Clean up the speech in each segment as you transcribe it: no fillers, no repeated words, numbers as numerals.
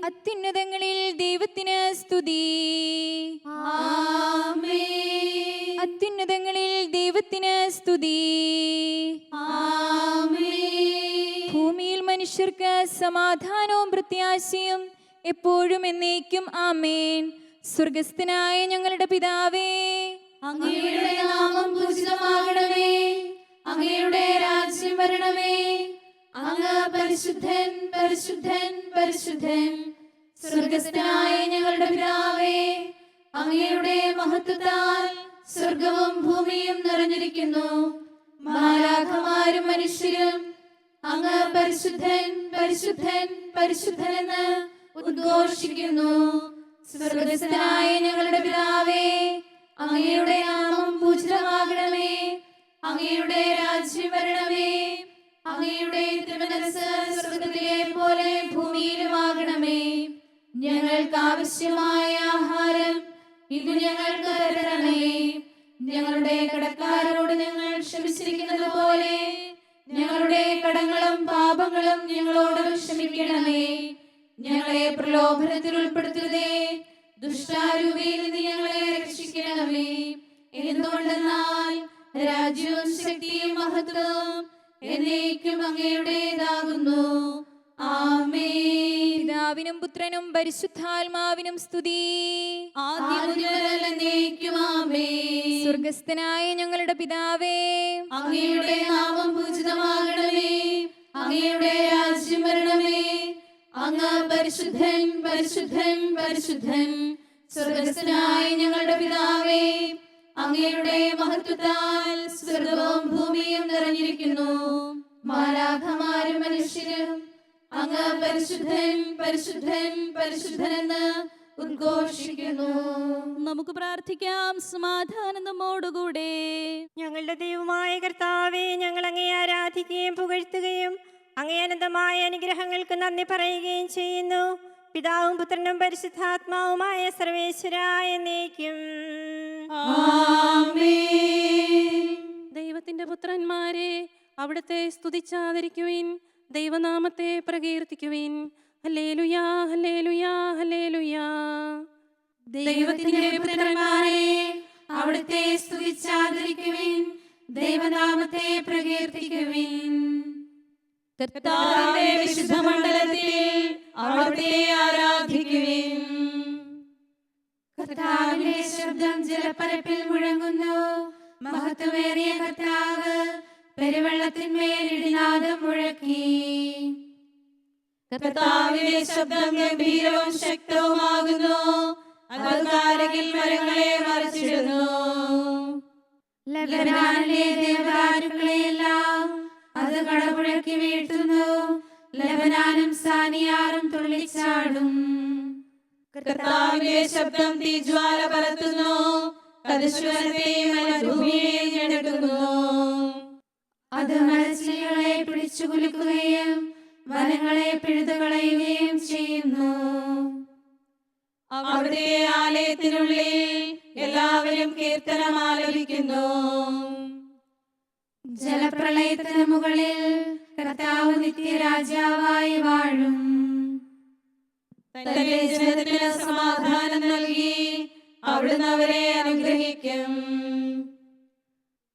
അത്യുന്നതങ്ങളിൽ ദൈവത്തിന് സ്തുതി. അത്യുന്നതങ്ങളിൽ ദൈവത്തിന് സ്തുതി. ഭൂമിയിൽ മനുഷ്യർക്ക് സമാധാനവും പ്രത്യാശയും എപ്പോഴും എന്നേക്കും ആമേൻ. സ്വർഗസ്ഥനായ ഞങ്ങളുടെ പിതാവേ, അങ്ങയുടെ നാമം പൂജിതമാകണമേ. അങ്ങയുടെ രാജ്യം വരണമേ. അങ്ങ് പരിശുദ്ധൻ, പരിശുദ്ധൻ, പരിശുദ്ധൻ. സ്വർഗസ്ഥനായ ഞങ്ങളുടെ പിതാവേ, അങ്ങയുടെ മഹത്വത്താൽ സ്വർഗവും ഭൂമിയും നിറഞ്ഞിരിക്കുന്നു. മാലാഖമാരും മനുഷ്യരും അങ്ങ് പരിശുദ്ധൻ, പരിശുദ്ധൻ, പരിശുദ്ധൻ എന്ന് ഉദ്ഘോഷിക്കുന്നു. സ്വർഗസ്ഥനായ ഞങ്ങളുടെ പിതാവേ, അങ്ങയുടെ നാമം പൂജിതമാകണമേ. അങ്ങയുടെ രാജ്യം വരണമേ. അങ്ങയുടെ തിരുമനസ്സ് സ്വർഗത്തിലെ പോലെ ഭൂമിയിലുമാകണമേ. ഞങ്ങൾക്ക് ആവശ്യമായ ആഹാരം ഇന്ന് ഞങ്ങൾക്ക് തരണമേ. ഞങ്ങളുടെ കടക്കാരോട് ഞങ്ങൾ ക്ഷമിച്ചിരിക്കുന്നത് പോലെ ഞങ്ങളുടെ കടങ്ങളും പാപങ്ങളും ഞങ്ങളോട് ക്ഷമിക്കണമേ. ഞങ്ങളെ പ്രലോഭനത്തിൽ ഉൾപ്പെടുത്തരുതേ, ദുഷ്ടാരൂപിയിൽ നിന്ന് ഞങ്ങളെ രക്ഷിക്കണമേ. എന്തുകൊണ്ടെന്നാൽ രാജ്യവും ശക്തിയും മഹത്വവും എന്നേക്കും അങ്ങയുടേതാകുന്നു. ആമേൻ. പിതാവിനും പുത്രനും പരിശുദ്ധാത്മാവിനും സ്തുതി. ആദ്യം മുതൽ എന്നേക്കും ആമേൻ. സ്വർഗസ്ഥനായ ഞങ്ങളുടെ പിതാവേ, അങ്ങയുടെ നാമം പൂജിതമാകണമേ. അങ്ങയുടെ രാജ്യം വരണമേ. അങ്ങ് പരിശുദ്ധൻ, പരിശുദ്ധൻ, പരിശുദ്ധൻ. സ്വർഗസ്ഥനായ ഞങ്ങളുടെ പിതാവേ, അങ്ങയുടെ മഹത്വത്താൽ സ്വർഗവും ഭൂമിയും നിറഞ്ഞിരിക്കുന്നു. മാലാഖമാരും മനുഷ്യരും അങ്ങ് പരിശുദ്ധൻ, പരിശുദ്ധൻ, പരിശുദ്ധൻ എന്ന് ഉദ്ഘോഷിക്കുന്നു. നമുക്ക് പ്രാർത്ഥിക്കാം. സമാധാനം നമ്മോടുകൂടെ. ഞങ്ങളുടെ ദൈവമായ കർത്താവേ, ഞങ്ങൾ അങ്ങേ ആരാധിക്കുകയും പുകഴ്ത്തുകയും അങ്ങേ അനന്തമായ അനുഗ്രഹങ്ങൾക്ക് നന്ദി പറയുകയും ചെയ്യുന്നു. പിതാവും പുത്രനും പരിശുദ്ധാത്മാവുമായ സർവേശ്വരായ എന്നേക്കും ആമേൻ. ദൈവത്തിന്റെ പുത്രന്മാരെ, അവിടുത്തെ സ്തുതിച്ചാദരിക്കുവിൻ, ദൈവനാമത്തെ പ്രകീർത്തിക്കുവിൻ. ഹല്ലേലൂയാ, ഹല്ലേലൂയാ, ഹല്ലേലൂയാ. ദൈവത്തിന്റെ പുത്രന്മാരെ, അവിടുത്തെ സ്തുതിച്ചാദരിക്കുവിൻ, ദൈവനാമത്തെ പ്രകീർത്തിക്കുവിൻ. കർത്താവിന്റെ വിശുദ്ധ മണ്ഡലത്തിൽ അവിടുത്തെ ആരാധിക്കുവിൻ. കർത്താവിന്റെ ശബ്ദം ജലപ്പരപ്പിൽ മുഴങ്ങുന്നു. മഹത്വമേറിയ കർത്താവ് പെരുവെള്ളത്തിന്മേൽ ഇടിനാദം മുഴക്കി. കർത്താവിന്റെ ശബ്ദം ഗംഭീരവും ശക്തവുമാകുന്നു. അത് കാരകിൽ മരങ്ങളെ മറിച്ചിടുന്നു. ലബനാനിലെ ദേവദാരുക്കളെയെല്ലാം അത് കടപുഴക്കി വീഴ്ത്തുന്നു. ലബനാനും സാനിയാറും തുള്ളിച്ചാടും. കർത്താവിന്റെ ശബ്ദം തീജ്വാല പരത്തുന്നു. അത് ശ്വരത്തെയും മരുഭൂമിയെയും ഞെടുക്കുന്നു. അത് മരച്ചില്ലകളെ പിടിച്ചു കുലുക്കുകയും വനങ്ങളെ പിഴുതുകളയുകയും ചെയ്യുന്നു. അവിടുത്തെ ആലയത്തിനുള്ളിൽ എല്ലാവരും കീർത്തനം ആലപിക്കുന്നു. ജലപ്രളയത്തിന് മുകളിൽ കർത്താവ് നിത്യരാജാവായി വാഴും. തന്റെ ജനത്തിന് സമാധാനം നൽകി അവിടുന്ന് അവരെ അനുഗ്രഹിക്കും.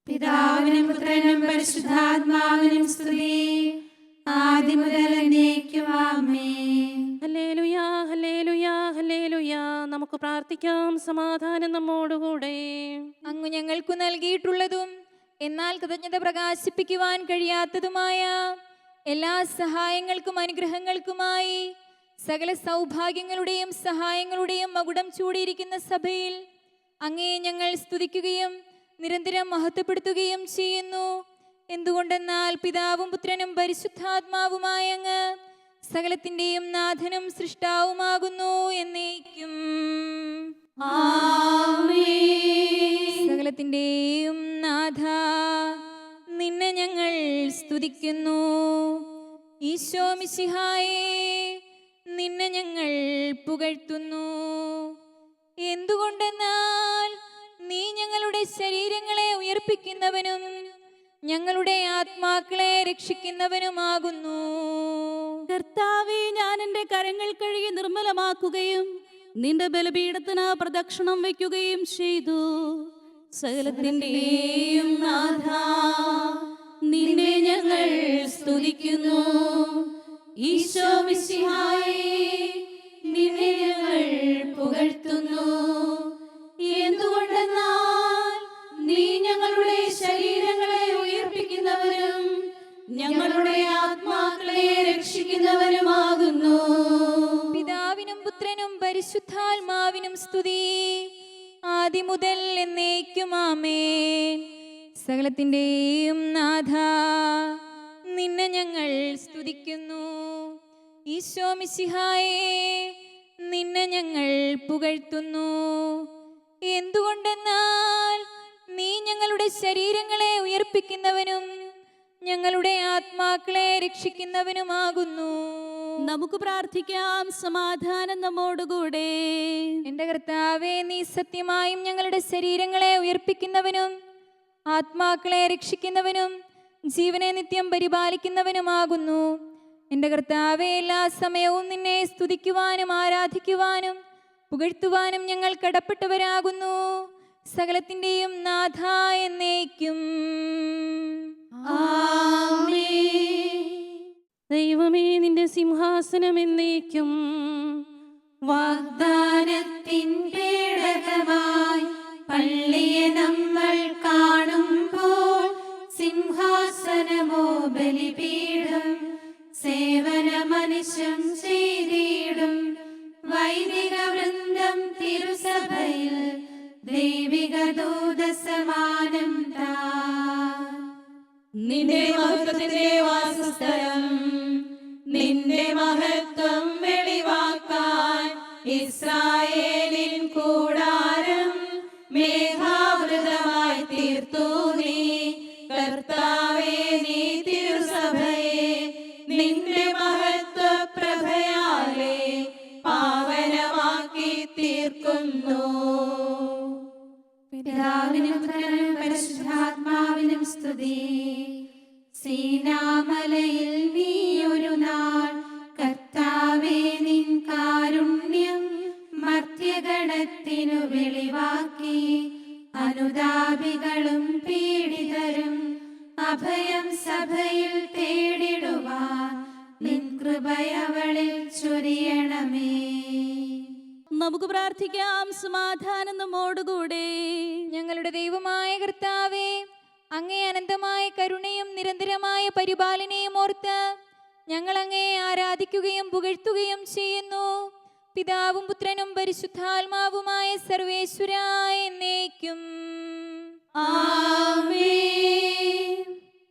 പിതാവിനും പുത്രനും പരിശുദ്ധാത്മാവിനും സ്തുതി. ആദ്യം മുതൽ എന്നേക്കും ആമേൻ. ഹല്ലേലൂയാ ഹല്ലേലൂയാ ഹല്ലേലൂയാ. നമുക്ക് പ്രാർത്ഥിക്കാം. സമാധാനം നമ്മോടുകൂടെ. അങ്ങ് ഞങ്ങൾക്കു നൽകിയിട്ടുള്ളതും എന്നാൽ കൃതജ്ഞത പ്രകാശിപ്പിക്കുവാൻ കഴിയാത്തതുമായ എല്ലാ സഹായങ്ങൾക്കും അനുഗ്രഹങ്ങൾക്കുമായി സകല സൗഭാഗ്യങ്ങളുടെയും സഹായങ്ങളുടെയും മകുടം ചൂടിയിരിക്കുന്ന സഭയിൽ അങ്ങയെ ഞങ്ങൾ സ്തുതിക്കുകയും നിരന്തരം മഹത്വപ്പെടുത്തുകയും ചെയ്യുന്നു. എന്തുകൊണ്ടെന്നാൽ പിതാവും പുത്രനും പരിശുദ്ധാത്മാവുമായ അങ്ങ് സകലത്തിന്റെയും നാഥനും സൃഷ്ടാവുമാകുന്നു എന്നേക്കും. സകലത്തിന്റെയും നാഥ, നിന്നെ ഞങ്ങൾ സ്തുതിക്കുന്നു. ഈശോ മിശിഹായേ, നിന്നെ ഞങ്ങൾ പുകഴ്ത്തുന്നു. എന്തുകൊണ്ടെന്നാൽ നീ ഞങ്ങളുടെ ശരീരങ്ങളെ ഉയർപ്പിക്കുന്നവനും ഞങ്ങളുടെ ആത്മാക്കളെ രക്ഷിക്കുന്നവനുമാകുന്നു. കർത്താവേ, ഞാൻ എൻ്റെ കരങ്ങൾ കഴുകി നിർമ്മലമാക്കുകയും നിന്റെ ബലിപീഠത്തിന് പ്രദക്ഷിണം വയ്ക്കുകയും ചെയ്തു. സകലത്തിന്റെയും നാഥാ, നിന്നെ ഞങ്ങൾ സ്തുതിക്കുന്നു. ഈശോ മിശിഹായേ, നിന്നെ ഞങ്ങൾ പുകഴ്ത്തുന്നു. എന്തുകൊണ്ടെന്നാൽ നീ ഞങ്ങളുടെ ശരീരങ്ങളെ ഉയർപ്പിക്കുന്നവരും ഞങ്ങളുടെ ആത്മാക്കളെ രക്ഷിക്കുന്നവരുമാകുന്നു. പിതാവിനും പുത്രനും പരിശുദ്ധാത്മാവിനും സ്തുതി, ആദ്യം മുതൽ എന്നേക്കും ആമേൻ. സകലത്തിന്റെയും നാഥ, നിന്നെ ഞങ്ങൾ സ്തുതിക്കുന്നു. ഈശോ മിശിഹായേ, നിന്നെ ഞങ്ങൾ പുകഴ്ത്തുന്നു. എന്തുകൊണ്ടെന്നാൽ നീ ഞങ്ങളുടെ ശരീരങ്ങളെ ഉയർപ്പിക്കുന്നവനും ഞങ്ങളുടെ ആത്മാക്കളെ രക്ഷിക്കുന്നവനുമാകുന്നു. നമുക്ക് പ്രാർത്ഥിക്കാം. സമാധാനം നമ്മോടുകൂടെ. എന്റെ കർത്താവേ, നീ സത്യമായും ഞങ്ങളുടെ ശരീരങ്ങളെ ഉയർപ്പിക്കുന്നവനും ആത്മാക്കളെ രക്ഷിക്കുന്നവനും ജീവനെ നിത്യം പരിപാലിക്കുന്നവനുമാകുന്നു. എന്റെ കർത്താവേ, എല്ലാ സമയവും നിന്നെ സ്തുതിക്കുവാനും ആരാധിക്കുവാനും പുകഴ്ത്തുവാനും ഞങ്ങൾ കടപ്പെട്ടവരാകുന്നു. സകലത്തിന്റെയും നാഥ എന്നേക്കും. ദൈവമേ, നിന്റെ സിംഹാസനം എന്നേക്കും. വാഗ്ദാനത്തിൻ പേടകമായി പള്ളിയെ നമ്മൾ കാണുമ്പോൾ സിംഹാസനമോ ബലിപീഠം സേവന മനുഷ്യൻ ചെയ്തിടും. വൈദിക വൃന്ദം തിരുസഭയിൽ ദൈവിക ദൂത സമാനം താൻ. നിന്റെ മഹത്വത്തിന്റെ വാസസ്ഥലം, നിന്റെ മഹത്വം വെളിവാക്കാൻ ഇസ്രായേലിൻ കൂടാരം മേഘാവൃതമായി തീർത്തു നീ. കർത്താവേ, നീ തിരുസഭയെ നിന്റെ മഹത്വ പ്രഭയാലെ പാവനമാക്കി തീർക്കുന്നു. പിതാവിനും പുത്രനും പരിശുദ്ധാത്മാവിനും സ്തുതി. സീനാമലയിൽ നീ ഒരു നാൾ കർത്താവേ നിൻ കാരുണ്യം മർത്യഗണത്തിനു വെളിവാക്കി. അനുതാപികളും പീഡിതരും അഭയം സഭയിൽ തേടിടുവാൻ നിൻ കൃപയവളിൽ ചൊരിയണമേ. നമുക്ക് പ്രാർത്ഥിക്കാം. സമാധാനം നമ്മോടുകൂടെ. ഞങ്ങളുടെ ദൈവമായ കർത്താവേ, അങ്ങേ അനന്തമായ കരുണയും നിരന്തരമായ പരിപാലനയും ഓർത്ത് ഞങ്ങൾ അങ്ങയെ ആരാധിക്കുകയും പുകഴ്ത്തുകയും ചെയ്യുന്നു. പിതാവും പുത്രനും പരിശുദ്ധാത്മാവുമായ സർവേശ്വരായ എന്നേക്കും.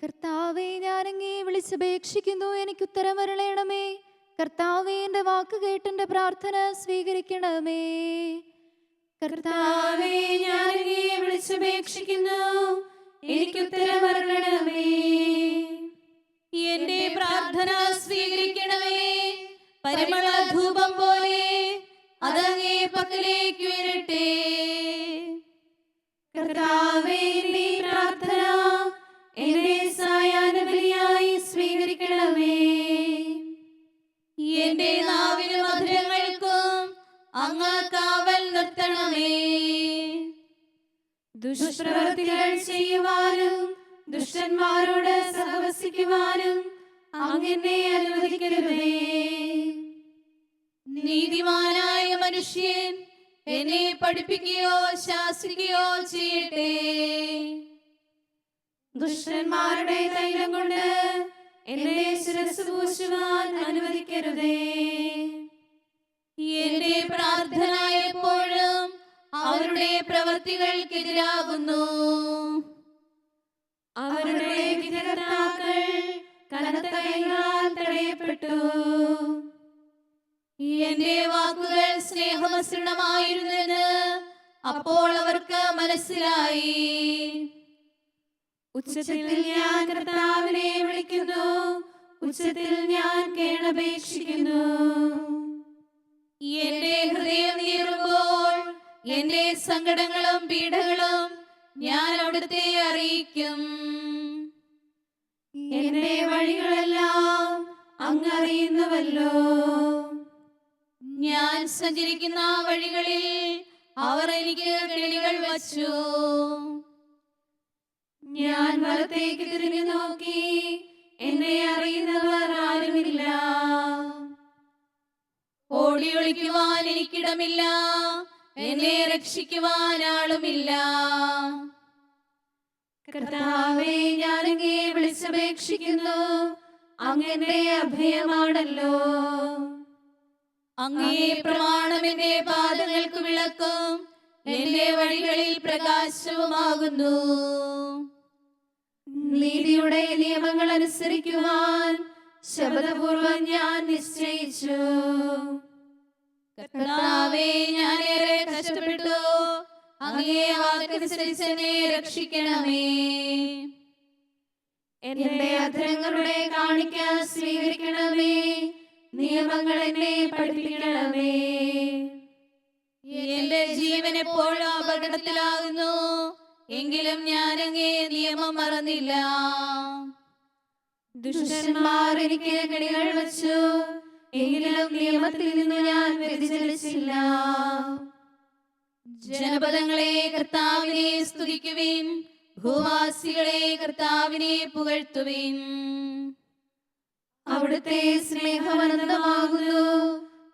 കർത്താവേ, ഞാൻ അങ്ങയെ വിളിച്ചപേക്ഷിക്കുന്നു, എനിക്ക് ഉത്തരമരുളണമേ. കർത്താവേ, എൻ്റെ വാക്ക് കേട്ടെൻ്റെ പ്രാർത്ഥന സ്വീകരിക്കണമേ. കർത്താവേ, ഞാൻ അങ്ങയെ വിളിച്ചപേക്ഷിക്കുന്നു, എനിക്ക് ഉത്തരമരുളണമേ. എന്റെ പ്രാർത്ഥന സ്വീകരിക്കണമേ. പരിമള ധൂപം പോലെ അതങ്ങേ പക്കലേക്ക് ഉയരട്ടെ. കർത്താവേ, എന്റെ പ്രാർത്ഥന എന്റെ സായാഹ്നബലിയായി സ്വീകരിക്കണമേ. എന്റെ നാവിനും മധുരങ്ങൾക്കും അങ്ങ് കാവൽ നിർത്തണമേ. ദുഷ്പ്രവൃത്തികൾ ചെയ്യുവാനും ദുഷ്ടന്മാരോട് സഹവസിക്കുവാനും അങ്ങനെ അനുവദിക്കരുതേ. നീതിമാനായ മനുഷ്യൻ എന്നെ പഠിപ്പിക്കുകയോ ശാസിക്കുകയോ ചെയ്യട്ടെ. ദുഷ്ടന്മാരുടെ തൈലം കൊണ്ട് എന്റെ ശിരസ്സ് പൂശുവാൻ അനുവദിക്കരുതേ. എന്റെ പ്രാർത്ഥന എപ്പോഴും അവരുടെ പ്രവർത്തികൾക്കെതിരാകുന്നു. അവരുടെ വിധികർത്താക്കൾ കനത്ത കൈകളാൽ തടയപ്പെട്ടു. എന്റെ വാക്കുകൾ സ്നേഹമസൃണമായിരുന്നെന്ന് അപ്പോൾ അവർക്ക് മനസ്സിലായി. ഉച്ചത്തിൽ ഞാൻ കർത്താവിനെ വിളിക്കുന്നു, ഉച്ചത്തിൽ ഞാൻ കേണപേക്ഷിക്കുന്നു. എന്റെ ഹൃദയം നീറുമ്പോൾ എന്റെ സങ്കടങ്ങളും പീഡകളും ഞാൻ അവിടുത്തെ അറിയിക്കും. എന്റെ വഴികളെല്ലാം അങ്ങ് അറിയുന്നുവല്ലോ. ഞാൻ സഞ്ചരിക്കുന്ന വഴികളിൽ അവർ എനിക്ക് കിളികൾ വച്ചു. ഞാൻ വലത്തേക്ക് തിരിഞ്ഞു നോക്കി, എന്നെ അറിയുന്നവർ ആരുമില്ല. ഓടി ഒളിക്കുവാൻ എനിക്കിടമില്ല, എന്നെ രക്ഷിക്കുവാൻ ആളുമില്ല. കർത്താവേ, ഞാൻ അങ്ങയെ വിളിച്ചപേക്ഷിക്കുന്നു, അങ്ങന്റെ അഭയമാണല്ലോ. അങ്ങേ പ്രമാണം എന്റെ പാദങ്ങൾക്ക് വിളക്കും എന്റെ വഴികളിൽ പ്രകാശവുമാകുന്നു. നീതിയുടെ നിയമങ്ങൾ അനുസരിക്കുവാൻ ശബദപൂർവം ഞാൻ നിശ്ചയിച്ചു. കർത്താവേ, ഞാൻ ഏറെ കഷ്ടപ്പെട്ടു, അങ്ങേ വാക്കനുസരിച്ച് എന്നെ രക്ഷിക്കണമേ. എന്റെ അധരങ്ങളുടെ കാണിക്ക സ്വീകരിക്കണമേ, നിയമങ്ങൾ എന്നെ പഠിപ്പിക്കണമേ. എന്റെ ജീവൻ എപ്പോഴും അപകടത്തിലാകുന്നു, എങ്കിലും ഞാൻ അങ്ങേ നിയമം മറന്നില്ല. ദുഷ്ടന്മാർ എനിക്ക് കെണികൾ വച്ചു, എങ്കിലും നിയമത്തിൽ നിന്ന് ഞാൻ വ്യതിചലിച്ചില്ല. ജനപദങ്ങളെ കർത്താവിനെ സ്തുതിക്കുവിൻ, ഭൂവാസികളെ കർത്താവിനെ പുകഴ്ത്തുവിൻ. അവിടുത്തെ സ്നേഹം അനന്തമാകുന്നു,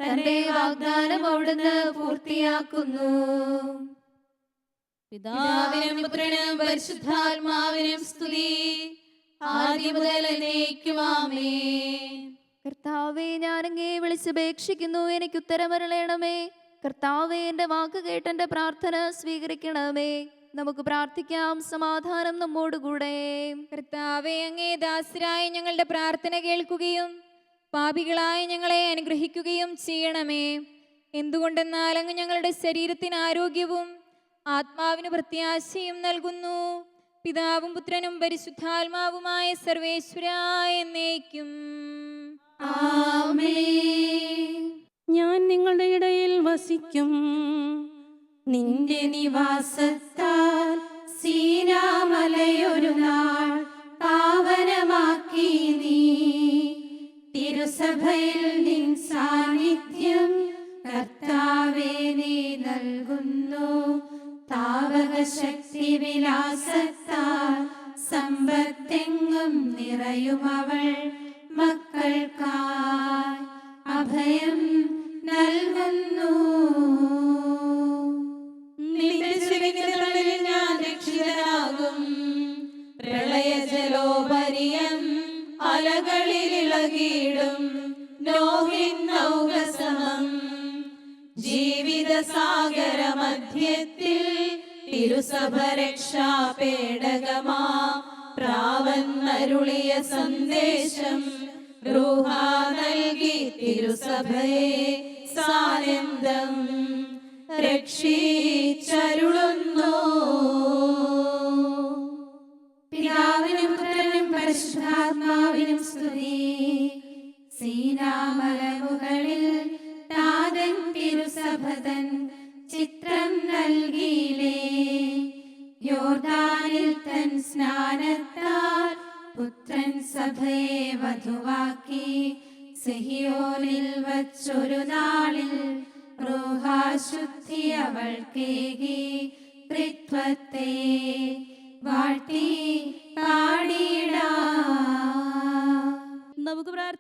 തന്റെ വാഗ്ദാനം അവിടുന്ന് പൂർത്തിയാക്കുന്നു. പിതാവിനും പുത്രനും പരിശുദ്ധാത്മാവിനും സ്തുതി, ആദ്യം മുതൽ എന്നേക്കും ആമേൻ. കർത്താവേ, ഞാൻ അങ്ങയെ വിളിച്ചപേക്ഷിക്കുന്നു, എനിക്ക് ഉത്തരമരുളണമേ. കർത്താവേ, എൻ്റെ വാക്ക് കേട്ട് എൻ്റെ പ്രാർത്ഥന സ്വീകരിക്കണമേ. നമുക്ക് പ്രാർത്ഥിക്കാം. സമാധാനം നമ്മോടുകൂടെ. കർത്താവേ, അങ്ങേ ദാസരായ ഞങ്ങളുടെ പ്രാർത്ഥന കേൾക്കുകയും പാപികളായ ഞങ്ങളെ അനുഗ്രഹിക്കുകയും ചെയ്യണമേ. എന്തുകൊണ്ടെന്നാൽ അങ്ങ് ഞങ്ങളുടെ ശരീരത്തിന് ആരോഗ്യവും ആത്മാവിന് പ്രത്യാശയും നൽകുന്നു. പിതാവും പുത്രനും പരിശുദ്ധാത്മാവുമായ സർവേശ്വരായ എന്നേക്കും ആമേൻ. ഞാൻ നിങ്ങളുടെ ഇടയിൽ വസിക്കും. നിന്റെ നിവാസത്താൽ സീനാമലയൊരു നാൾ പാവനമാക്കി നീ. തിരുസഭയിൽ നിൻ സാന്നിധ്യം കർത്താവേ നീ നൽകുന്നു. താവക ശക്തി വിലാസത്താൽ സമ്പത്തെങ്ങും നിറയുമവൾ മക്കൾക്കായി അഭയം നൽകുന്നു. നിന്റെ ചുരുക്കങ്ങളിൽ ഞാൻ രക്ഷിതനാകും. പ്രളയജലോപരിയം അലകളിൽ ഇളകിയിടും നോഹിൻ നൗകസമം. ജീവിത സാഗര മധ്യത്തിൽ തിരുസഭ രക്ഷാ പേടകമാ പ്രാവന്നരുളിയ സന്ദേശം റൂഹാ നൽകി തിരുസഭയെ സാനന്ദം രക്ഷിച്ചരുളുന്നു. പിതാവിനും പുത്രനും പരിശുദ്ധാത്മാവിനും സ്തുതി. സീനാമലമുകളിൽ താതൻ തിരുസഭതൻ ചിത്രം നൽകിയിലേ. യോർദാനിൽ തൻ സ്നാനത്താൽ പുത്രൻ സഭയെ വധുവാക്കി. സിഹിയോനിൽ വച്ചൊരു നാളിൽ റൂഹാശുദ്ധി അവൾക്കേകി. ത്രിത്വത്തെ വാഴ്ത്തി പാടിയിടാം.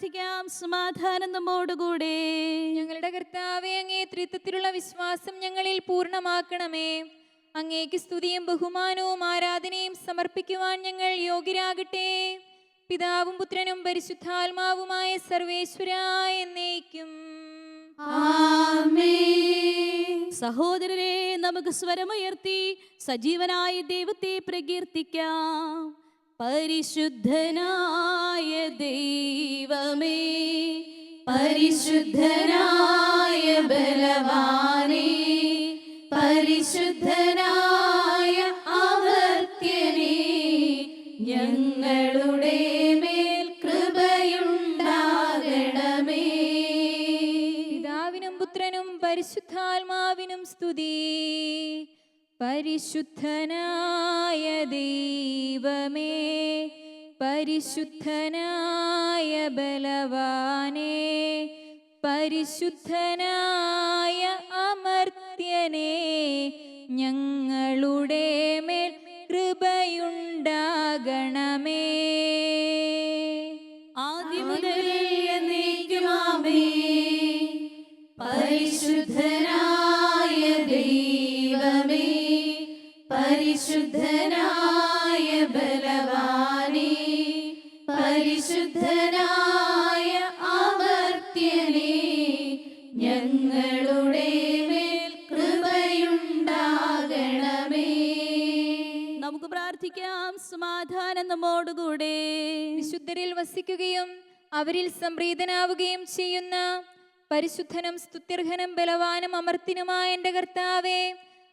പ്രാർത്ഥിക്കാം, സമാധാനം നമ്മോടുകൂടെ. ഞങ്ങളുടെ കർത്താവേ, അങ്ങേ ത്രിത്വത്തിലുള്ള വിശ്വാസം ഞങ്ങളിൽ പൂർണ്ണമാക്കണമേ. അങ്ങേക്ക് സ്തുതിയും ബഹുമാനവും ആരാധനയും സമർപ്പിക്കുവാൻ ഞങ്ങൾ യോഗ്യരാകട്ടെ. പിതാവും പുത്രനും പരിശുദ്ധാത്മാവുമായ സർവേശ്വരായ എന്നേക്കും. സഹോദരരെ, നമുക്ക് സ്വരമുയർത്തി സജീവനായ ദൈവത്തെ പ്രകീർത്തിക്കാം. പരിശുദ്ധനായ ദൈവമേ, പരിശുദ്ധനായ ബലവാനേ, പരിശുദ്ധനായ അമർത്യനേ, ഞങ്ങളുടെ മേൽ കൃപയുണ്ടാകണമേ. പിതാവിനും പുത്രനും പരിശുദ്ധാത്മാവിനും സ്തുതി. പരിശുദ്ധനായ ദൈവമേ, പരിശുദ്ധനായ ബലവാനേ, പരിശുദ്ധനായ അമർത്യനേ, ഞങ്ങളുടെ മേൽ കൃപയുണ്ടാകണമേ. ആദ്യം മുതൽ എന്നേക്കും ആമേൻ. പരിശുദ്ധനായ ദൈവമേ, പരിശുദ്ധനായ ബലവാനേ, പരിശുദ്ധനായ അമർത്യനേ, ഞങ്ങളുടെ മേൽ കൃപയുണ്ടാകണമേ. നമുക്ക് പ്രാർത്ഥിക്കാം, സമാധാനം നമ്മോടുകൂടെ. വിശുദ്ധരിൽ വസിക്കുകയും അവരിൽ സംപ്രീതനാവുകയും ചെയ്യുന്ന പരിശുദ്ധനും സ്തുത്യർഹനും ബലവാനും അമർത്തിനുമായ എൻ്റെ കർത്താവേ,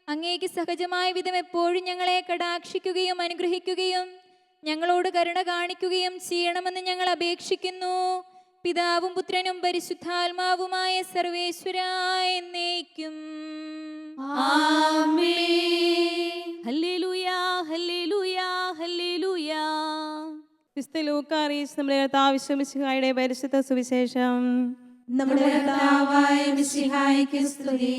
അങ്ങേക്ക് സഹജമായ വിധം എപ്പോഴും ഞങ്ങളെ കടാക്ഷിക്കുകയും അനുഗ്രഹിക്കുകയും ഞങ്ങളോട് കരുണ കാണിക്കുകയും ചെയ്യണമെന്ന് ഞങ്ങൾ അപേക്ഷിക്കുന്നു. പിതാവും പുത്രനും പരിശുദ്ധാത്മാവുമായ സർവേശ്വരായ എന്നേക്കും. ആമേൻ. ഹല്ലേലൂയാ, ഹല്ലേലൂയാ, ഹല്ലേലൂയാ. വിശുദ്ധ ലൂക്കാ അറിയിച്ച നമ്മുടെ കർത്താവ് മിശിഹായുടെ പരിശുദ്ധ സുവിശേഷം. നമ്മുടെ കർത്താവായ മിശിഹായ്ക്ക് സ്തുതി.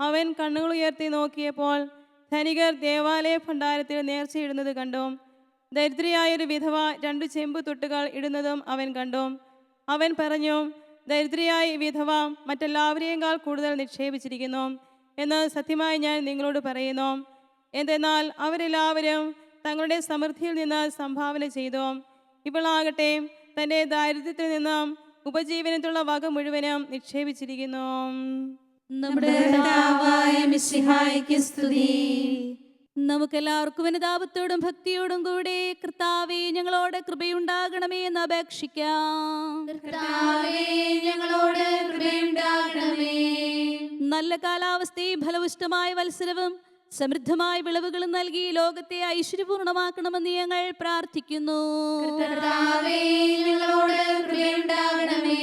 അവൻ കണ്ണുകൾ ഉയർത്തി നോക്കിയപ്പോൾ ധനികർ ദേവാലയ ഭണ്ഡാരത്തിൽ നേർച്ചയിടുന്നത് കണ്ടു. ദരിദ്രയായൊരു വിധവ 2 ചെമ്പ് തുട്ടുകൾ ഇടുന്നതും അവൻ കണ്ടു. അവൻ പറഞ്ഞു, ദരിദ്രയായ വിധവ മറ്റെല്ലാവരെയേക്കാൾ കൂടുതൽ നിക്ഷേപിച്ചിരിക്കുന്നു എന്ന് സത്യമായി ഞാൻ നിങ്ങളോട് പറയുന്നു. എന്തെന്നാൽ അവരെല്ലാവരും തങ്ങളുടെ സമൃദ്ധിയിൽ നിന്ന് സംഭാവന ചെയ്തു. ഇവളാകട്ടെ തൻ്റെ ദാരിദ്ര്യത്തിൽ നിന്നും ഉപജീവനത്തിലുള്ള വക മുഴുവനും നിക്ഷേപിച്ചിരിക്കുന്നു. നമ്മുടെ കർത്താവായ മിശിഹായ്ക്ക് സ്തുതി. നമുക്കെല്ലാവർക്കും അനുതാപത്തോടും ഭക്തിയോടും കൂടെ കർത്താവേ, ഞങ്ങളോട് കൃപയുണ്ടാകണമേ എന്ന് അപേക്ഷിക്കാം. കർത്താവേ, ഞങ്ങളോട് കൃപയുണ്ടാകണമേ. നല്ല കാലാവസ്ഥയും ഫലപുഷ്ടമായ വത്സരവും സമൃദ്ധമായ വിളവുകളും നൽകി ലോകത്തെ ഐശ്വര്യപൂർണമാക്കണമെന്ന് ഞങ്ങൾ പ്രാർത്ഥിക്കുന്നു. കർത്താവേ, ഞങ്ങളോട് കൃപയുണ്ടാകണമേ.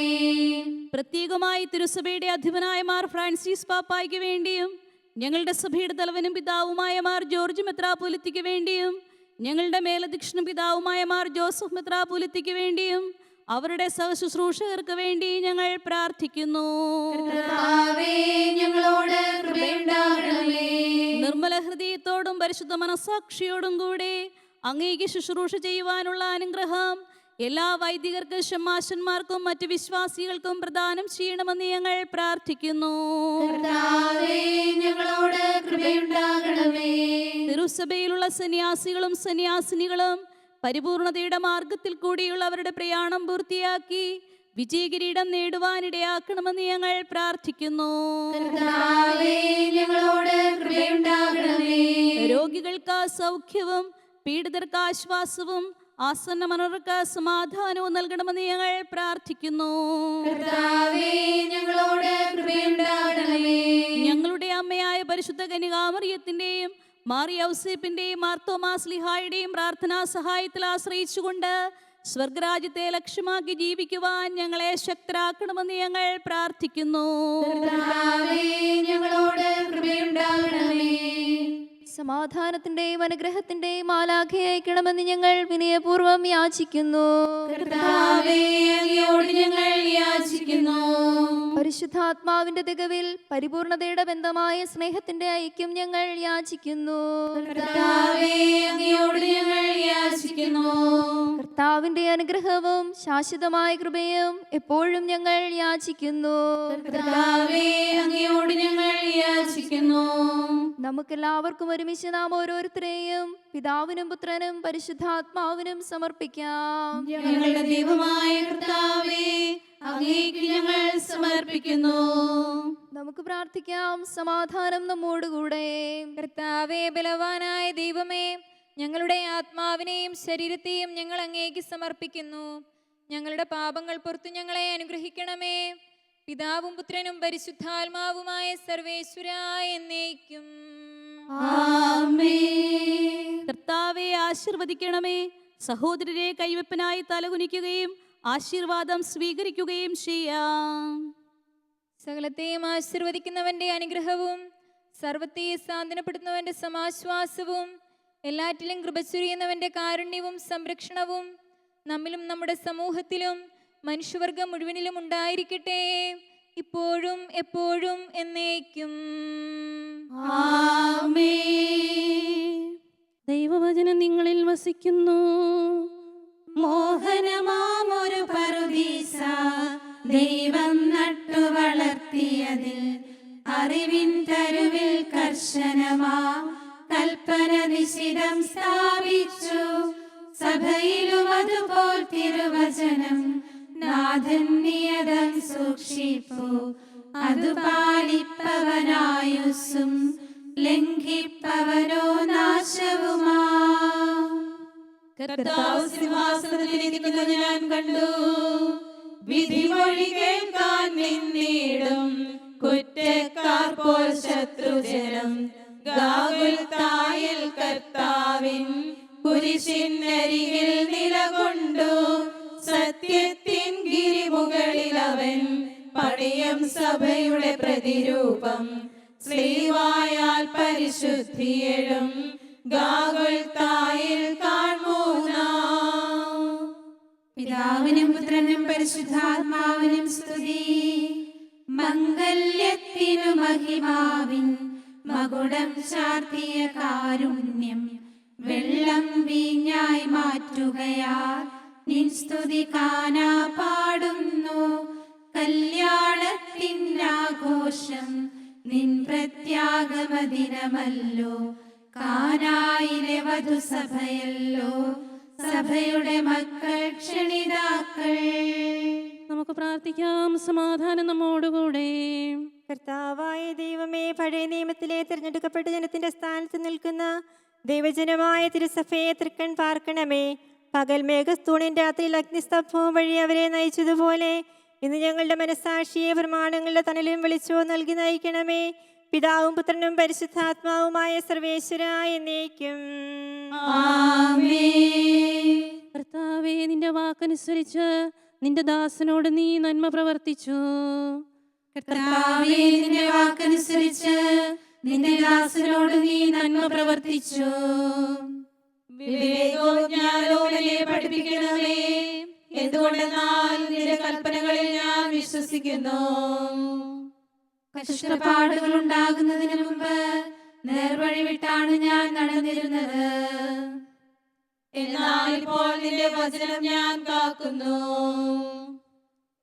പ്രത്യേകമായി തിരുസഭയുടെ അധിപനായ മാർ ഫ്രാൻസിസ് പാപ്പായ്ക്ക് വേണ്ടിയും ഞങ്ങളുടെ സഭയുടെ തലവനും പിതാവുമായ മാർ ജോർജ് മെത്രാപ്പൊലീത്തയ്ക്ക് വേണ്ടിയും ഞങ്ങളുടെ മേലധ്യക്ഷനും പിതാവുമായ മാർ ജോസഫ് മെത്രാപ്പൊലീത്തയ്ക്ക് വേണ്ടിയും അവരുടെ സഹശുശ്രൂഷകർക്ക് വേണ്ടി ഞങ്ങൾ പ്രാർത്ഥിക്കുന്നു. കർത്താവേ, ഞങ്ങളോട് കൃപയുണ്ടാകണമേ. നിർമ്മല ഹൃദയത്തോടും പരിശുദ്ധ മനസ്സാക്ഷിയോടും കൂടെ അങ്ങേക്ക് ശുശ്രൂഷ ചെയ്യുവാനുള്ള അനുഗ്രഹം എല്ലാ വൈദികർക്കും ശമ്മാശന്മാർക്കും മറ്റു വിശ്വാസികൾക്കും പ്രദാനം ചെയ്യണമെന്ന് ഞങ്ങൾ പ്രാർത്ഥിക്കുന്നു. കർത്താവേ, ഞങ്ങളോട് കൃപയുണ്ടാകണമേ. തിരുസഭയിലുള്ള സന്യാസികളും സന്യാസിനികളും പരിപൂർണതയുടെ മാർഗത്തിൽ കൂടിയുള്ള അവരുടെ പ്രയാണം പൂർത്തിയാക്കി വിജയകിരീടം നേടുവാനിടയാക്കണമെന്ന് ഞങ്ങൾ പ്രാർത്ഥിക്കുന്നു. കർത്താവേ, ഞങ്ങളോട് കൃപയുണ്ടാകണമേ. രോഗികൾക്ക് സൗഖ്യവും പീഡിതർക്ക് ആശ്വാസവും ആസന്ന മനോർക്ക് സമാധാനവും നൽകണമെന്ന് ഞങ്ങൾ പ്രാർത്ഥിക്കുന്നു. കർത്താവേ, ഞങ്ങളോട് കൃപയുണ്ടാകണമേ. ഞങ്ങളുടെ അമ്മയായ പരിശുദ്ധ കന്യകാമറിയത്തിന്റെയും മാറി ഔസേപ്പിന്റെയും മാർത്തോമാസ്ലിഹായുടെയും പ്രാർത്ഥനാ സഹായത്തിൽ ആശ്രയിച്ചുകൊണ്ട് സ്വർഗരാജ്യത്തെ ലക്ഷ്യമാക്കി ജീവിക്കുവാൻ ഞങ്ങളെ ശക്തരാക്കണമെന്ന് ഞങ്ങൾ പ്രാർത്ഥിക്കുന്നു. കർത്താവേ, ഞങ്ങളോട് കൃപയുണ്ടാകണമേ. സമാധാനത്തിന്റെയും അനുഗ്രഹത്തിന്റെയും മാലാഖയെ അയക്കണമെന്ന് ഞങ്ങൾ വിനയപൂർവ്വം യാചിക്കുന്നു. കർത്താവേ, അങ്ങയോട് ഞങ്ങൾ യാചിക്കുന്നു. പരിശുദ്ധാത്മാവിന്റെ തികവിൽ പരിപൂർണതയുടെ ബന്ധമായ സ്നേഹത്തിന്റെ ഐക്യം ഞങ്ങൾ യാചിക്കുന്നു. കർത്താവേ, അങ്ങയോട് ഞങ്ങൾ യാചിക്കുന്നു. കർത്താവിന്റെ അനുഗ്രഹവും ശാശ്വതമായ കൃപയും എപ്പോഴും ഞങ്ങൾ യാചിക്കുന്നു. കർത്താവേ, അങ്ങയോട് ഞങ്ങൾ യാചിക്കുന്നു. നമുക്കെല്ലാവർക്കും ഒരുമിച്ച് നാം ഓരോരുത്തരെയും പിതാവിനും പുത്രനും പരിശുദ്ധാത്മാവിനും സമർപ്പിക്കാം. ഞങ്ങളുടെ ദൈവമായ കർത്താവേ, അങ്ങേക്ക് ഞങ്ങൾ സമർപ്പിക്കുന്നു. നമുക്ക് പ്രാർത്ഥിക്കാം. സമാധാനം നമ്മോടുകൂടെ. കർത്താവേ, ബലവാനായ ദൈവമേ, ഞങ്ങളുടെ ആത്മാവിനെയും ശരീരത്തെയും ഞങ്ങൾ അങ്ങേക്ക് സമർപ്പിക്കുന്നു. ഞങ്ങളുടെ പാപങ്ങൾ പുറത്തു ഞങ്ങളെ അനുഗ്രഹിക്കണമേ. പിതാവും പുത്രനും പരിശുദ്ധാത്മാവുമായ സർവേശ്വരായ എന്നേക്കും ആമേൻ. കർത്താവെ ആശീർവദിക്കണമേ. സഹോദരരെ കൈവെപ്പനായി തലകുനിക്കുകയും ആശീർവാദം സ്വീകരിക്കുകയും ചെയ്യാം. സകലത്തെയും ആശീർവദിക്കുന്നവന്റെ അനുഗ്രഹവും സർവത്തെയും സാന്ത്വനപ്പെടുത്തുന്നവന്റെ സമാശ്വാസവും എല്ലാറ്റിലും കൃപ ചൊരിയുന്നവന്റെ കാരുണ്യവും സംരക്ഷണവും നമ്മിലും നമ്മുടെ സമൂഹത്തിലും മനുഷ്യവർഗം മുഴുവനിലും ഉണ്ടായിരിക്കട്ടെ, ഇപ്പോഴും എപ്പോഴും എന്നേക്കും ആമേൻ. ദൈവവചനം നിങ്ങളിൽ വസിക്കുന്നു. മോഹനമാമൊരു പറുദീസ ദൈവം നട്ടു വളർത്തിയതിൽ അറിവിൻ തരുവിൽ കർശനമാ കൽപ്പന നിശിതം സ്ഥാപിച്ചു. സഭയിലും അതുപോൽ തിരുവചനം നാഥൻ നിയതം സൂക്ഷിപ്പു. അതു പാലിപ്പവനായുസ്സും ലംഘിപ്പവനോ നാശവുമാ. കർത്താവ് സിംഹാസനത്തിലിരിക്കുന്നത് ഞാൻ കണ്ടു. വിധിമൊഴി കേൾക്കാൻ നിന്നിടും കുറ്റക്കാർ പോൽ ശത്രുജനം. ഗാഗുൽത്തായിൽ കർത്താവിൻ കുരിശിനരികിൽ നിലകൊണ്ടു. സത്യത്തിൻ ഗിരിമുകളിൽ അവൻ പണിയും സഭയുടെ പ്രതിരൂപം. സ്ലീവായാൽ പരിശുദ്ധിയെഴും ഗാഗുൽത്തായിൽ കാൺമൂനാ. പിതാവിനും പുത്രനും പരിശുദ്ധാത്മാവിനും സ്തുതി. മംഗല്യത്തിനു മഹിമാവിൻ മകുടം ചാർത്തിയ കാരുണ്യം വെള്ളം വീഞ്ഞായി മാറ്റുകയാൽ നിൻ സ്തുതി കാനാ പാടുന്നു. കല്യാണത്തിനാഘോഷം നിൻ പ്രത്യാഗമദിനമല്ലോ. കാനായിലെ വധുസഭയല്ലോ സഭയുടെ മക്കൾ ക്ഷണിതാക്കൾ. നമുക്ക് പ്രാർത്ഥിക്കാം. സമാധാനം നമ്മോടുകൂടെ. കർത്താവായ ദൈവമേ, പഴയ നിയമത്തിലെ തിരഞ്ഞെടുക്കപ്പെട്ട ജനത്തിന്റെ സ്ഥാനത്ത് നിൽക്കുന്ന ദൈവജനമായ തിരുസഭയെ തൃക്കൺ പാർക്കണമേ. പകൽ മേഘസ്തൂണിൻ രാത്രിയിൽ അഗ്നിസ്തംഭവും വഴി അവരെ നയിച്ചതുപോലെ ഇന്ന് ഞങ്ങളുടെ മനസ്സാക്ഷിയെ പ്രമാണങ്ങളുടെ തണലും വെളിച്ചവും നൽകി നയിക്കണമേ. പിതാവും പുത്രനും പരിശുദ്ധാത്മാവുമായ സർവേശ്വരായ എന്നേക്കും ആമേൻ. കർത്താവേ, നിന്റെ വാക്കനുസരിച്ച് നിന്റെ ദാസനോട് നീ നന്മ പ്രവർത്തിച്ചു. കർത്താവേ, നിന്റെ വാക്കനുസരിച്ച് നിന്റെ ദാസനോട് നീ നന്മ പ്രവർത്തിച്ചു. വിവേകവും ജ്ഞാനവും എന്നെ പഠിപ്പിക്കണമേ. എന്തുകൊണ്ടെന്നാൽ നിന്റെ കൽപ്പനകളിൽ ഞാൻ വിശ്വസിക്കുന്നു. കഷ്ടപ്പാടുകൾ ഉണ്ടാകുന്നതിന് മുമ്പ് നേർവഴി വിട്ടാണ് ഞാൻ നടന്നിരുന്നത്. എന്നാൽ ഇപ്പോൾ നിന്റെ വചനം ഞാൻ കാക്കുന്നു.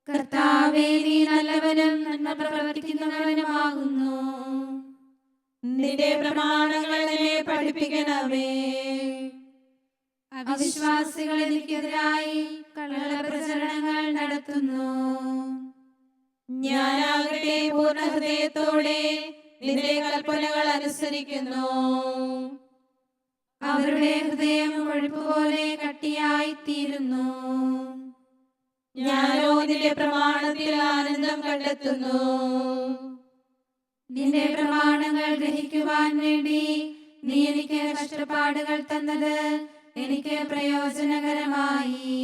കർത്താവേ, നീ നല്ലവനും നന്മ പ്രവർത്തിക്കുന്നവനുമാകുന്നു. നിന്റെ പ്രമാണങ്ങൾ എന്നെ പഠിപ്പിക്കണമേ. അവിശ്വാസികൾ എനിക്കെതിരായി കള്ളപ്രചരണങ്ങൾ നടത്തുന്നു. ഞാനാകട്ടെ പൂർണ്ണ ഹൃദയത്തോടെ നിന്റെ കൽപ്പനകൾ അനുസരിക്കുന്നു. അവരുടെ ഹൃദയം കൊഴുപ്പുപോലെ കട്ടിയായി തീരുന്നു. ഞാനോ നിന്റെ പ്രമാണത്തിൽ ആനന്ദം കണ്ടെത്തുന്നു. നിന്റെ പ്രമാണങ്ങൾ ഗ്രഹിക്കുവാൻ വേണ്ടി നീ എനിക്ക് കഷ്ടപ്പാടുകൾ തന്നത് എനിക്ക് പ്രയോജനകരമായി.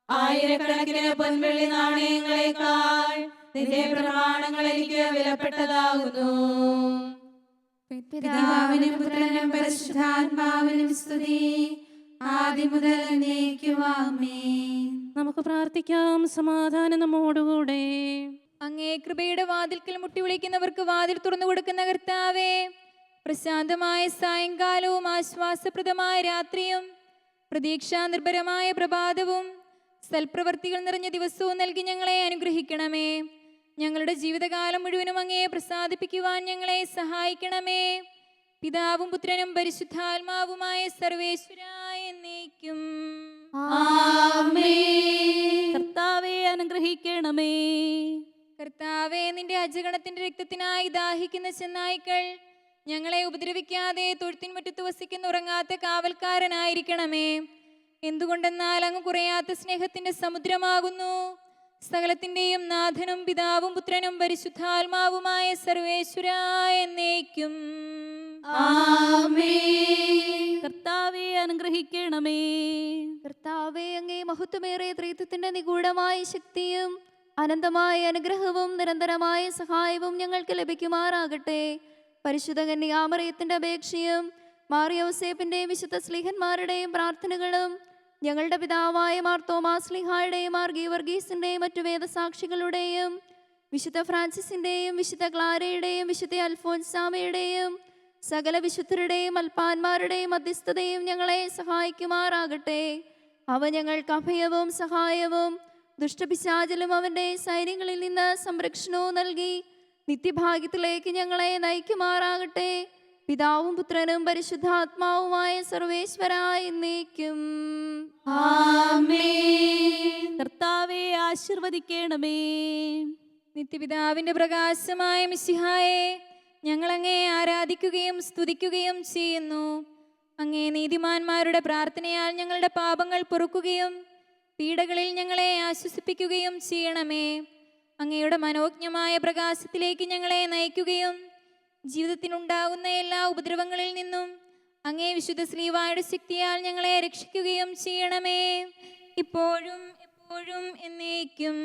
ആയിരക്കണക്കിന് പൊൻവെള്ളി നാണയങ്ങളെക്കാൾ നിന്റെ പ്രമാണങ്ങൾ എനിക്ക് വിലപ്പെട്ടതാകുന്നു. പിതാവിനും പുത്രനും പരിശുദ്ധാത്മാവിനും സ്തുതി, ആദ്യം മുതൽ എന്നേക്കും ആമേൻ. നമുക്ക് പ്രാർത്ഥിക്കാം. സമാധാനം നമ്മോടുകൂടെ. അങ്ങേ കൃപയുടെ വാതിൽക്കൽ മുട്ടി വിളിക്കുന്നവർക്ക് വാതിൽ തുറന്നു കൊടുക്കുന്ന കർത്താവേ, പ്രശാന്തമായ സായങ്കാലവും ആശ്വാസപ്രദമായ രാത്രിയും പ്രതീക്ഷാ നിർഭരമായ പ്രഭാതവും സൽപ്രവർത്തികൾ നിറഞ്ഞ ദിവസവും നൽകി ഞങ്ങളെ അനുഗ്രഹിക്കണമേ. ഞങ്ങളുടെ ജീവിതകാലം മുഴുവനും അങ്ങയെ പ്രസാദിപ്പിക്കുവാൻ ഞങ്ങളെ സഹായിക്കണമേ. പിതാവും പുത്രനും പരിശുദ്ധാത്മാവുമായ സർവേശ്വരായ എന്നേക്കും ആമേൻ. കർത്താവെ അനുഗ്രഹിക്കണമേ. കർത്താവേ, നിന്റെ അജഗണത്തിന്റെ രക്തത്തിനായി ദാഹിക്കുന്ന ചെന്നായ്ക്കൾ ഞങ്ങളെ ഉപദ്രവിക്കാതെ തൊഴുത്തിൻമുറ്റത്ത് വസിക്കുന്ന ഉറങ്ങാത്ത കാവൽക്കാരനായിരിക്കണമേ. എന്തുകൊണ്ടെന്നാൽ അങ്ങ് കുറയാത്ത സ്നേഹത്തിന്റെ സമുദ്രമാകുന്നു. സകലത്തിന്റെയും നാഥനും പിതാവും പുത്രനും പരിശുദ്ധാത്മാവുമായ സർവേശ്വരായ എന്നേക്കും ആമേൻ. കർത്താവെ അനുഗ്രഹിക്കണമേ. കർത്താവേ, അങ്ങേ മഹത്വമേറിയ ത്രിത്വത്തിന്റെ നിഗൂഢമായ ശക്തിയും അനന്തമായ അനുഗ്രഹവും നിരന്തരമായ സഹായവും ഞങ്ങൾക്ക് ലഭിക്കുമാറാകട്ടെ. പരിശുദ്ധ കന്യകാമറിയത്തിന്റെ അപേക്ഷയും മാറിയോസേപ്പിന്റെയും വിശുദ്ധ സ്ലീഹന്മാരുടെയും പ്രാർത്ഥനകളും ഞങ്ങളുടെ പിതാവായ മാർ തോമാസ് സ്ലീഹായുടെയും മാർ ഗീവർഗീസിന്റെയും മറ്റു വേദസാക്ഷികളുടെയും വിശുദ്ധ ഫ്രാൻസിസിന്റെയും വിശുദ്ധ ക്ലാരയുടെയും വിശുദ്ധ അൽഫോൻസാമയുടെയും സകല വിശുദ്ധരുടെയും അൽപ്പാന്മാരുടെയും മധ്യസ്ഥതയും ഞങ്ങളെ സഹായിക്കുമാറാകട്ടെ. അവ ഞങ്ങൾക്ക് അഭയവും സഹായവും ദുഷ്ടപിശാചലും അവന്റെ സൈന്യങ്ങളിൽ നിന്ന് സംരക്ഷണവും നൽകി നിത്യഭാഗ്യത്തിലേക്ക് ഞങ്ങളെ നയിക്കുമാറാകട്ടെ. പിതാവും പുത്രനും പരിശുദ്ധാത്മാവുമായ സർവേശ്വരായ എന്നേക്കും ആമേൻ. കർത്താവെ ആശീർവദിക്കണമേ. നിത്യപിതാവിന്റെ പ്രകാശമായ മിശിഹായെ, ഞങ്ങൾ അങ്ങയെ ആരാധിക്കുകയും സ്തുതിക്കുകയും ചെയ്യുന്നു. അങ്ങേ നീതിമാന്മാരുടെ പ്രാർത്ഥനയാൽ ഞങ്ങളുടെ പാപങ്ങൾ പൊറുക്കുകയും പീഡകളിൽ ഞങ്ങളെ ആശ്വസിപ്പിക്കുകയും ചെയ്യണമേ. അങ്ങയുടെ മനോജ്ഞമായ പ്രകാശത്തിലേക്ക് ഞങ്ങളെ നയിക്കുകയും ജീവിതത്തിനുണ്ടാകുന്ന എല്ലാ ഉപദ്രവങ്ങളിൽ നിന്നും അങ്ങേ വിശുദ്ധ ശ്ലീവായുടെ ശക്തിയാൽ ഞങ്ങളെ രക്ഷിക്കുകയും ചെയ്യണമേ. ഇപ്പോഴും എപ്പോഴും എന്നേക്കും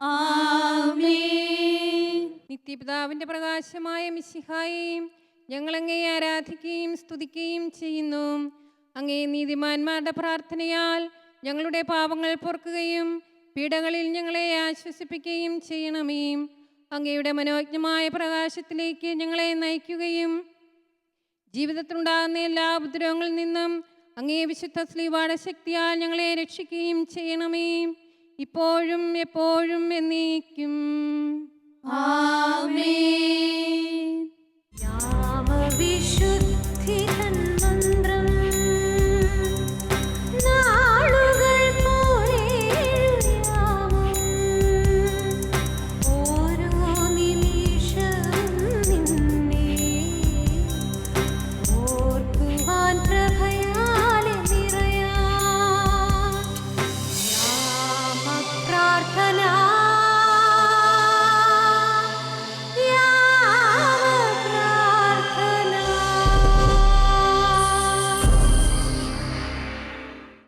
ആമേൻ. നിത്യപിതാവിന്റെ പ്രകാശമായ മിശിഹായെയും ഞങ്ങൾ അങ്ങയെ ആരാധിക്കുകയും സ്തുതിക്കുകയും ചെയ്യുന്നു. അങ്ങേ നീതിമാന്മാരുടെ പ്രാർത്ഥനയാൽ ഞങ്ങളുടെ പാപങ്ങൾ പൊറുക്കുകയും പീഡകളിൽ ഞങ്ങളെ ആശ്വസിപ്പിക്കുകയും ചെയ്യണമേ. അങ്ങയുടെ മനോജ്ഞമായ പ്രകാശത്തിലേക്ക് ഞങ്ങളെ നയിക്കുകയും ജീവിതത്തിലുണ്ടാകുന്ന എല്ലാ ഉപദ്രവങ്ങളിൽ നിന്നും അങ്ങേ വിശുദ്ധ ശ്ലീവായുടെ ശക്തിയാൽ ഞങ്ങളെ രക്ഷിക്കുകയും ചെയ്യണമേ. ഇപ്പോഴും എപ്പോഴും എന്നേക്കും ആമേൻ.